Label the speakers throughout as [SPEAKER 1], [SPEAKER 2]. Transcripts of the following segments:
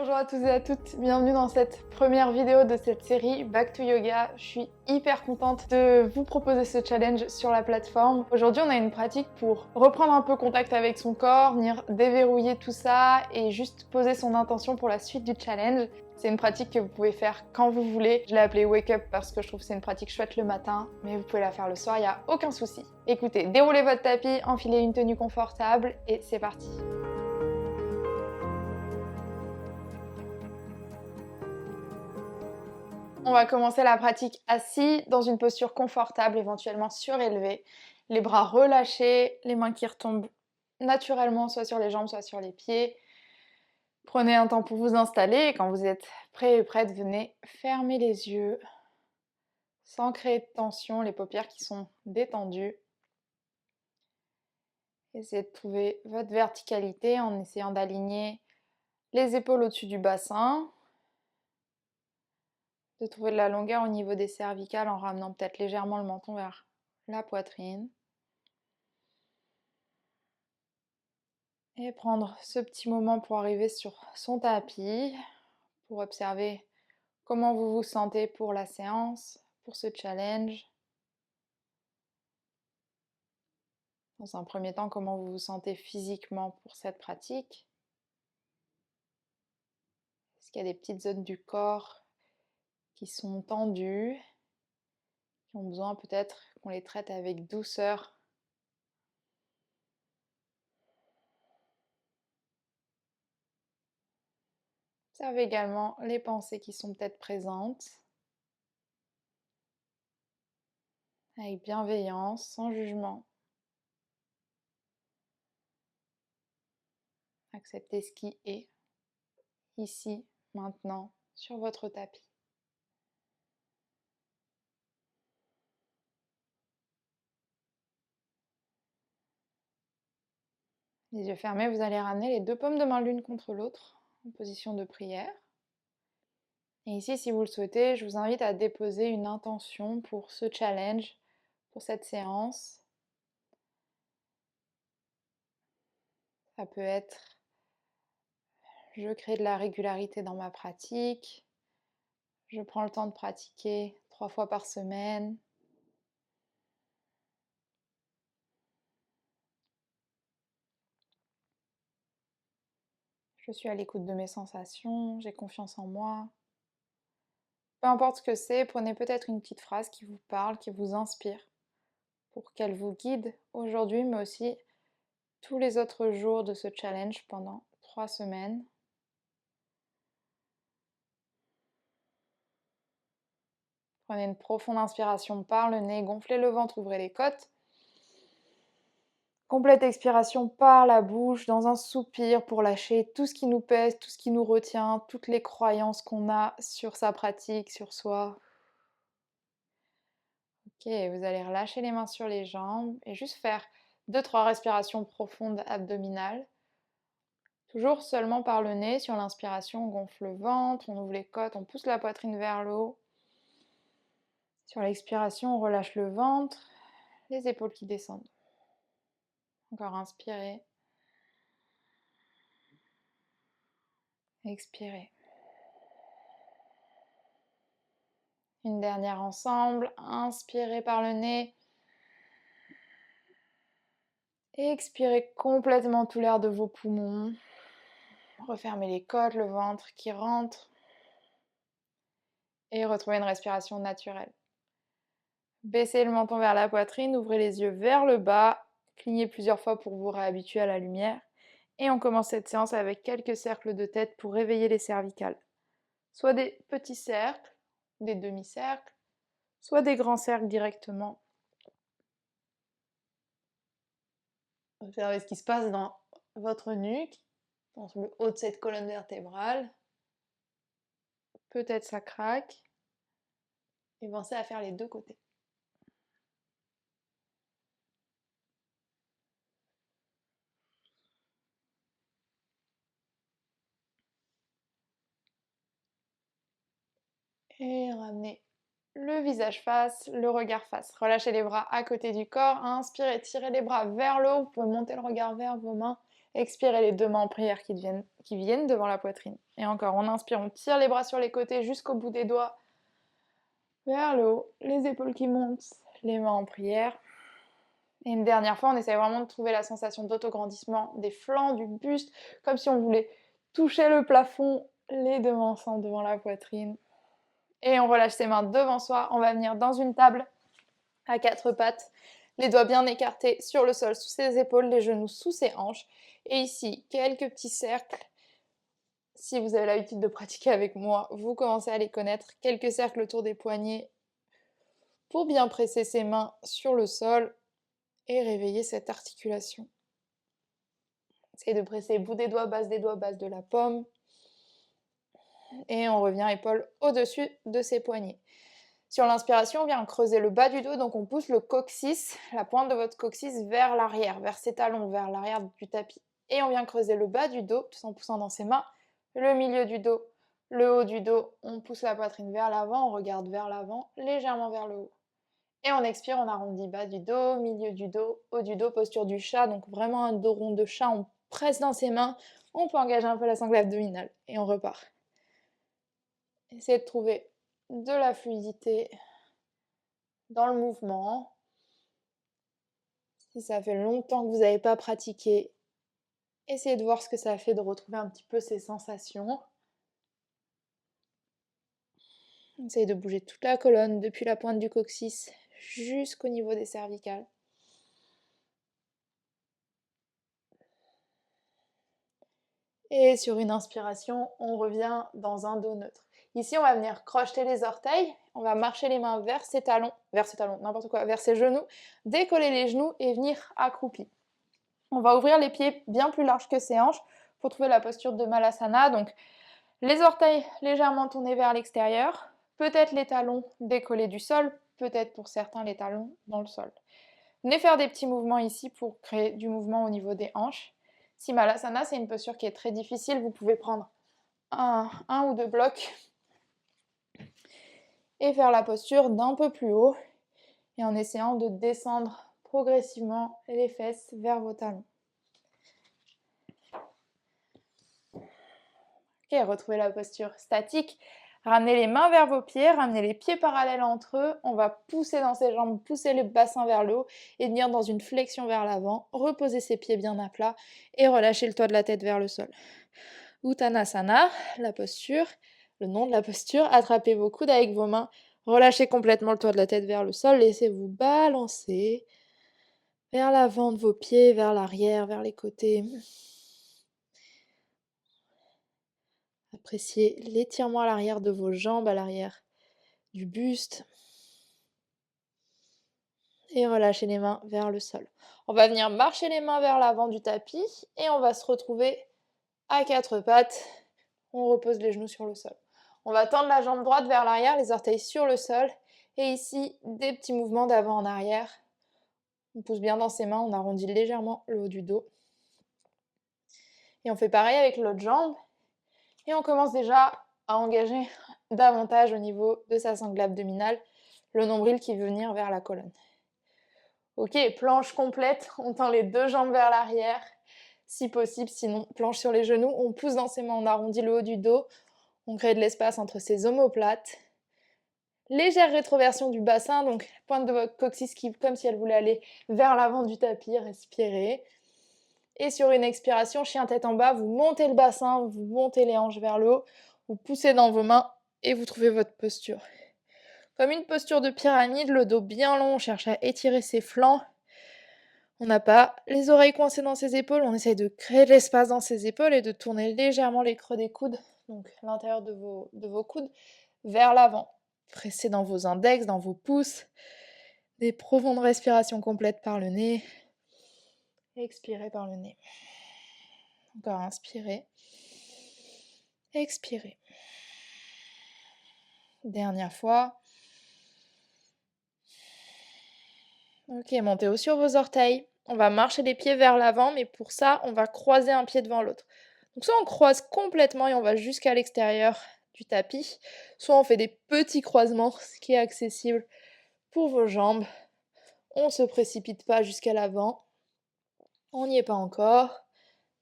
[SPEAKER 1] Bonjour à tous et à toutes, bienvenue dans cette première vidéo de cette série Back to Yoga. Je suis hyper contente de vous proposer ce challenge sur la plateforme. Aujourd'hui, on a une pratique pour reprendre un peu contact avec son corps, venir déverrouiller tout ça et juste poser son intention pour la suite du challenge. C'est une pratique que vous pouvez faire quand vous voulez. Je l'ai appelée Wake Up parce que je trouve que c'est une pratique chouette le matin, mais vous pouvez la faire le soir, il n'y a aucun souci. Écoutez, déroulez votre tapis, enfilez une tenue confortable et c'est parti. On va commencer la pratique assis, dans une posture confortable, éventuellement surélevée. Les bras relâchés, les mains qui retombent naturellement, soit sur les jambes, soit sur les pieds. Prenez un temps pour vous installer et quand vous êtes prêt et prête, venez fermer les yeux sans créer de tension, les paupières qui sont détendues. Essayez de trouver votre verticalité en essayant d'aligner les épaules au-dessus du bassin, de trouver de la longueur au niveau des cervicales en ramenant peut-être légèrement le menton vers la poitrine. Et prendre ce petit moment pour arriver sur son tapis, pour observer comment vous vous sentez pour la séance, pour ce challenge. Dans un premier temps, comment vous vous sentez physiquement pour cette pratique. Est-ce qu'il y a des petites zones du corps qui sont tendues, qui ont besoin peut-être qu'on les traite avec douceur? Observez également les pensées qui sont peut-être présentes, avec bienveillance, sans jugement. Acceptez ce qui est, ici, maintenant, sur votre tapis. Les yeux fermés, vous allez ramener les deux paumes de main l'une contre l'autre en position de prière. Et ici, si vous le souhaitez, je vous invite à déposer une intention pour ce challenge, pour cette séance. Ça peut être: je crée de la régularité dans ma pratique, je prends le temps de pratiquer 3 fois par semaine. Je suis à l'écoute de mes sensations, j'ai confiance en moi. Peu importe ce que c'est, prenez peut-être une petite phrase qui vous parle, qui vous inspire, pour qu'elle vous guide aujourd'hui, mais aussi tous les autres jours de ce challenge pendant 3 semaines. Prenez une profonde inspiration par le nez, gonflez le ventre, ouvrez les côtes. Complète expiration par la bouche, dans un soupir pour lâcher tout ce qui nous pèse, tout ce qui nous retient, toutes les croyances qu'on a sur sa pratique, sur soi. Ok, vous allez relâcher les mains sur les jambes et juste faire 2-3 respirations profondes abdominales. Toujours seulement par le nez. Sur l'inspiration, on gonfle le ventre, on ouvre les côtes, on pousse la poitrine vers le haut. Sur l'expiration, on relâche le ventre, les épaules qui descendent. Encore inspirez. Expirez. Une dernière ensemble. Inspirez par le nez. Expirez complètement tout l'air de vos poumons. Refermez les côtes, le ventre qui rentre. Et retrouvez une respiration naturelle. Baissez le menton vers la poitrine, ouvrez les yeux vers le bas. Clignez plusieurs fois pour vous réhabituer à la lumière. Et on commence cette séance avec quelques cercles de tête pour réveiller les cervicales. Soit des petits cercles, des demi-cercles, soit des grands cercles directement. Observez ce qui se passe dans votre nuque, dans le haut de cette colonne vertébrale. Peut-être ça craque. Et pensez à faire les deux côtés. Et ramenez le visage face, le regard face. Relâchez les bras à côté du corps. Inspirez, tirez les bras vers le haut. Vous pouvez monter le regard vers vos mains. Expirez les deux mains en prière qui viennent devant la poitrine. Et encore, on inspire, on tire les bras sur les côtés jusqu'au bout des doigts, vers le haut, les épaules qui montent, les mains en prière. Et une dernière fois, on essaye vraiment de trouver la sensation d'autograndissement des flancs, du buste, comme si on voulait toucher le plafond, les deux mains ensemble devant la poitrine. Et on relâche ses mains devant soi, on va venir dans une table à quatre pattes, les doigts bien écartés sur le sol, sous ses épaules, les genoux sous ses hanches. Et ici, quelques petits cercles. Si vous avez l'habitude de pratiquer avec moi, vous commencez à les connaître. Quelques cercles autour des poignets pour bien presser ses mains sur le sol et réveiller cette articulation. Essayez de presser bout des doigts, base de la paume. Et on revient épaule au-dessus de ses poignets. Sur l'inspiration, on vient creuser le bas du dos, donc on pousse le coccyx, la pointe de votre coccyx vers l'arrière, vers ses talons, vers l'arrière du tapis. Et on vient creuser le bas du dos, tout en poussant dans ses mains, le milieu du dos, le haut du dos. On pousse la poitrine vers l'avant, on regarde vers l'avant, légèrement vers le haut. Et on expire, on arrondit bas du dos, milieu du dos, haut du dos, posture du chat, donc vraiment un dos rond de chat, on presse dans ses mains, on peut engager un peu la sangle abdominale, et on repart. Essayez de trouver de la fluidité dans le mouvement. Si ça fait longtemps que vous n'avez pas pratiqué, essayez de voir ce que ça fait de retrouver un petit peu ces sensations. Essayez de bouger toute la colonne, depuis la pointe du coccyx jusqu'au niveau des cervicales. Et sur une inspiration, on revient dans un dos neutre. Ici, on va venir crocheter les orteils, on va marcher les mains vers ses talons, n'importe quoi, vers ses genoux, décoller les genoux et venir accroupi. On va ouvrir les pieds bien plus larges que ses hanches pour trouver la posture de Malasana. Donc, les orteils légèrement tournés vers l'extérieur, peut-être les talons décollés du sol, peut-être pour certains les talons dans le sol. Venez faire des petits mouvements ici pour créer du mouvement au niveau des hanches. Si Malasana, c'est une posture qui est très difficile, vous pouvez prendre un ou deux blocs et faire la posture d'un peu plus haut et en essayant de descendre progressivement les fesses vers vos talons. Ok, retrouvez la posture statique. Ramenez les mains vers vos pieds, ramenez les pieds parallèles entre eux. On va pousser dans ses jambes, pousser le bassin vers le haut et venir dans une flexion vers l'avant. Reposer ses pieds bien à plat et relâcher le toit de la tête vers le sol. Uttanasana, la posture, le nom de la posture. Attrapez vos coudes avec vos mains. Relâchez complètement le toit de la tête vers le sol. Laissez-vous balancer vers l'avant de vos pieds, vers l'arrière, vers les côtés. Appréciez l'étirement à l'arrière de vos jambes, à l'arrière du buste. Et relâchez les mains vers le sol. On va venir marcher les mains vers l'avant du tapis et on va se retrouver à quatre pattes. On repose les genoux sur le sol. On va tendre la jambe droite vers l'arrière, les orteils sur le sol. Et ici, des petits mouvements d'avant en arrière. On pousse bien dans ses mains, on arrondit légèrement le haut du dos. Et on fait pareil avec l'autre jambe. Et on commence déjà à engager davantage au niveau de sa sangle abdominale, le nombril qui veut venir vers la colonne. Ok, planche complète, on tend les deux jambes vers l'arrière, si possible, sinon planche sur les genoux, on pousse dans ses mains, on arrondit le haut du dos, on crée de l'espace entre ses omoplates. Légère rétroversion du bassin, donc pointe de votre coccyx qui, comme si elle voulait aller vers l'avant du tapis, respirez. Et sur une expiration, chien tête en bas, vous montez le bassin, vous montez les hanches vers le haut, vous poussez dans vos mains et vous trouvez votre posture. Comme une posture de pyramide, le dos bien long, on cherche à étirer ses flancs. On n'a pas les oreilles coincées dans ses épaules, on essaye de créer de l'espace dans ses épaules et de tourner légèrement les creux des coudes, donc l'intérieur de vos coudes, vers l'avant. Pressez dans vos index, dans vos pouces. Des profondes respirations complètes par le nez. Expirez par le nez. Encore inspirez. Expirez. Dernière fois. Ok, montez haut sur vos orteils. On va marcher les pieds vers l'avant, mais pour ça, on va croiser un pied devant l'autre. Donc soit on croise complètement et on va jusqu'à l'extérieur du tapis, soit on fait des petits croisements, ce qui est accessible pour vos jambes. On ne se précipite pas jusqu'à l'avant. On n'y est pas encore.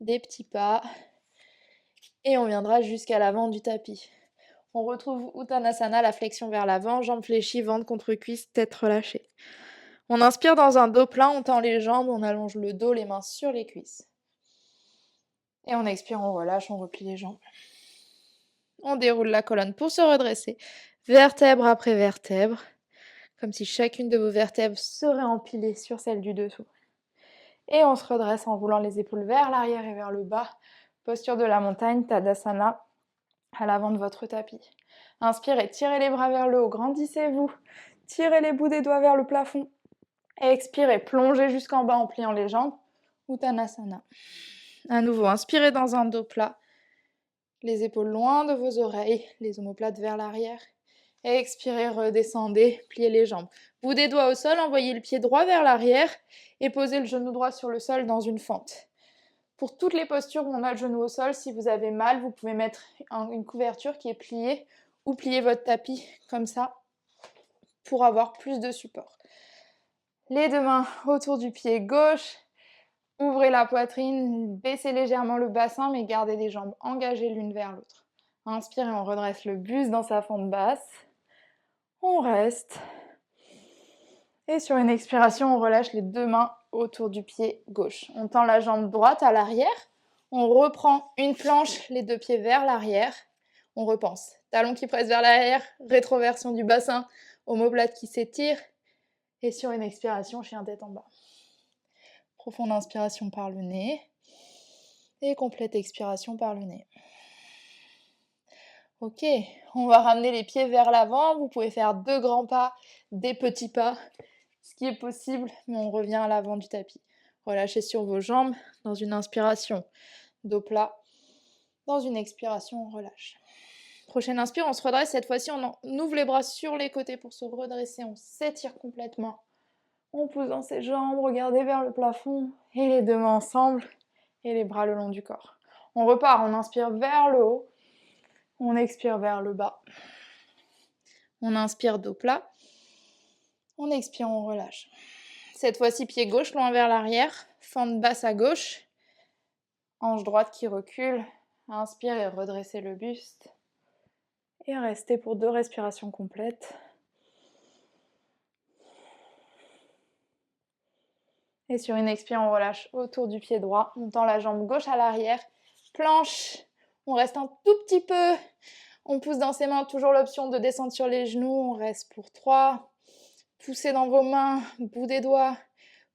[SPEAKER 1] des petits pas, et on viendra jusqu'à l'avant du tapis. On retrouve Uttanasana, la flexion vers l'avant, jambes fléchies, ventre contre cuisse, tête relâchée. On inspire dans un dos plein, on tend les jambes, on allonge le dos, les mains sur les cuisses. Et on expire, on relâche, on replie les jambes. On déroule la colonne pour se redresser, vertèbre après vertèbre, comme si chacune de vos vertèbres serait empilée sur celle du dessous. Et on se redresse en roulant les épaules vers l'arrière et vers le bas. Posture de la montagne, Tadasana, à l'avant de votre tapis. Inspirez, tirez les bras vers le haut, grandissez-vous. Tirez les bouts des doigts vers le plafond. Expirez, plongez jusqu'en bas en pliant les jambes. Uttanasana. À nouveau, inspirez dans un dos plat. Les épaules loin de vos oreilles, les omoplates vers l'arrière. Expirez, redescendez, pliez les jambes. Bout des doigts au sol, envoyez le pied droit vers l'arrière et posez le genou droit sur le sol dans une fente. Pour toutes les postures où on a le genou au sol, si vous avez mal, vous pouvez mettre une couverture qui est pliée ou plier votre tapis comme ça pour avoir plus de support. Les deux mains autour du pied gauche. Ouvrez la poitrine, baissez légèrement le bassin, mais gardez les jambes engagées l'une vers l'autre. Inspirez, on redresse le buste dans sa fente basse. On reste. Et sur une expiration, on relâche les deux mains autour du pied gauche. On tend la jambe droite à l'arrière. On reprend une planche, les deux pieds vers l'arrière. On repense. Talons qui pressent vers l'arrière, rétroversion du bassin, omoplate qui s'étire. Et sur une expiration, chien tête en bas. Profonde inspiration par le nez. Et complète expiration par le nez. Ok, on va ramener les pieds vers l'avant. Vous pouvez faire 2 grands pas, des petits pas, ce qui est possible, mais on revient à l'avant du tapis. Relâchez sur vos jambes dans une inspiration, dos plat. Dans une expiration, on relâche. Prochaine inspire, on se redresse. Cette fois-ci, on ouvre les bras sur les côtés pour se redresser. On s'étire complètement. On pousse dans ses jambes, regardez vers le plafond et les deux mains ensemble et les bras le long du corps. On repart, on inspire vers le haut. On expire vers le bas. On inspire dos plat. On expire, on relâche. Cette fois-ci, pied gauche loin vers l'arrière. Fente basse à gauche. Hanche droite qui recule. Inspire et redressez le buste. Et restez pour 2 respirations complètes. Et sur une expire, on relâche autour du pied droit. On tend la jambe gauche à l'arrière. Planche. On reste un tout petit peu. On pousse dans ses mains, toujours l'option de descendre sur les genoux. On reste pour 3. Poussez dans vos mains, bout des doigts.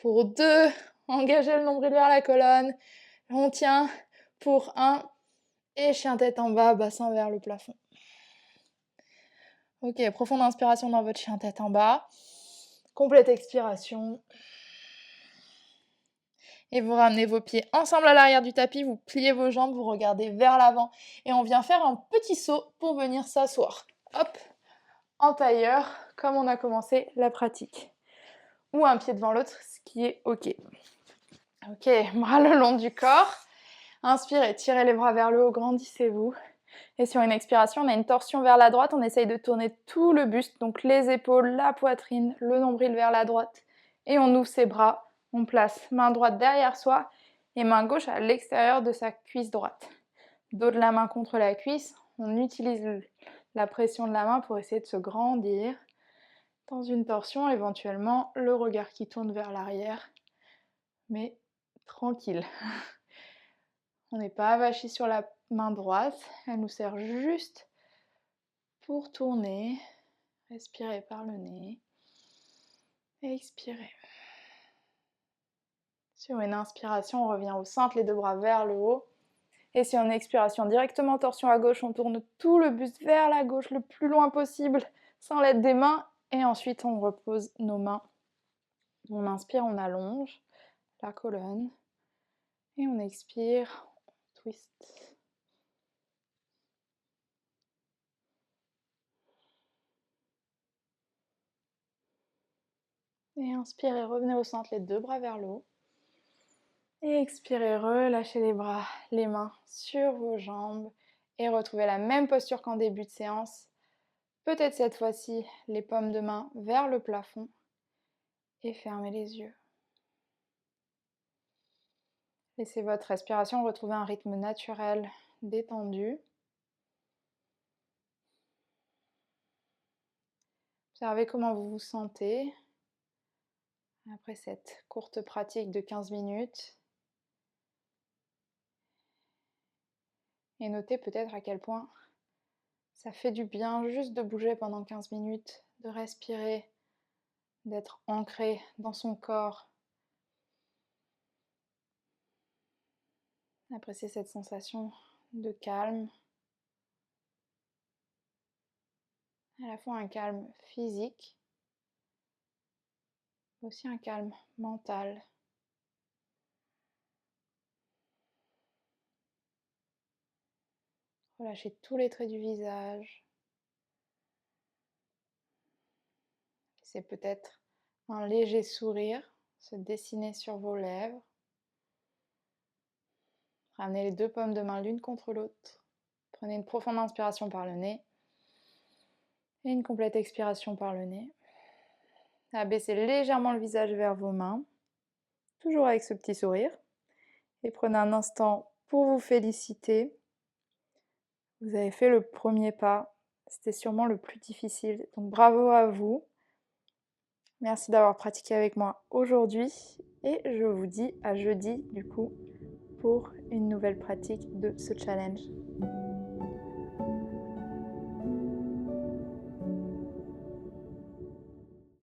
[SPEAKER 1] Pour 2. Engagez le nombril vers la colonne. On tient pour 1. Et chien tête en bas, bassin vers le plafond. Ok, profonde inspiration dans votre chien tête en bas. Complète expiration. Et vous ramenez vos pieds ensemble à l'arrière du tapis, vous pliez vos jambes, vous regardez vers l'avant. Et on vient faire un petit saut pour venir s'asseoir. Hop, en tailleur, comme on a commencé la pratique. Ou un pied devant l'autre, ce qui est ok. Ok, bras le long du corps. Inspirez, tirez les bras vers le haut, grandissez-vous. Et sur une expiration, on a une torsion vers la droite. On essaye de tourner tout le buste, donc les épaules, la poitrine, le nombril vers la droite. Et on ouvre ses bras. On place main droite derrière soi et main gauche à l'extérieur de sa cuisse droite. Dos de la main contre la cuisse. On utilise la pression de la main pour essayer de se grandir. Dans une torsion, éventuellement, le regard qui tourne vers l'arrière. Mais tranquille. On n'est pas avachi sur la main droite. Elle nous sert juste pour tourner. Respirez par le nez. Expirez. Sur une inspiration, on revient au centre, les 2 bras vers le haut. Et sur une expiration, directement torsion à gauche, on tourne tout le buste vers la gauche le plus loin possible, sans l'aide des mains. Et ensuite, on repose nos mains. On inspire, on allonge la colonne. Et on expire, on twist. Et inspirez, revenez au centre, les 2 bras vers le haut. Et expirez, relâchez les bras, les mains sur vos jambes. Et retrouvez la même posture qu'en début de séance. Peut-être cette fois-ci, les paumes de main vers le plafond. Et fermez les yeux. Laissez votre respiration retrouver un rythme naturel, détendu. Observez comment vous vous sentez après cette courte pratique de 15 minutes. Et notez peut-être à quel point ça fait du bien juste de bouger pendant 15 minutes, de respirer, d'être ancré dans son corps. Appréciez cette sensation de calme, à la fois un calme physique, mais aussi un calme mental. Relâchez tous les traits du visage. Laissez peut-être un léger sourire se dessiner sur vos lèvres. Ramenez les deux paumes de main l'une contre l'autre. Prenez une profonde inspiration par le nez et une complète expiration par le nez. Abaissez légèrement le visage vers vos mains, toujours avec ce petit sourire. Et prenez un instant pour vous féliciter. Vous avez fait le premier pas. C'était sûrement le plus difficile. Donc bravo à vous. Merci d'avoir pratiqué avec moi aujourd'hui. Et je vous dis à jeudi du coup pour une nouvelle pratique de ce challenge.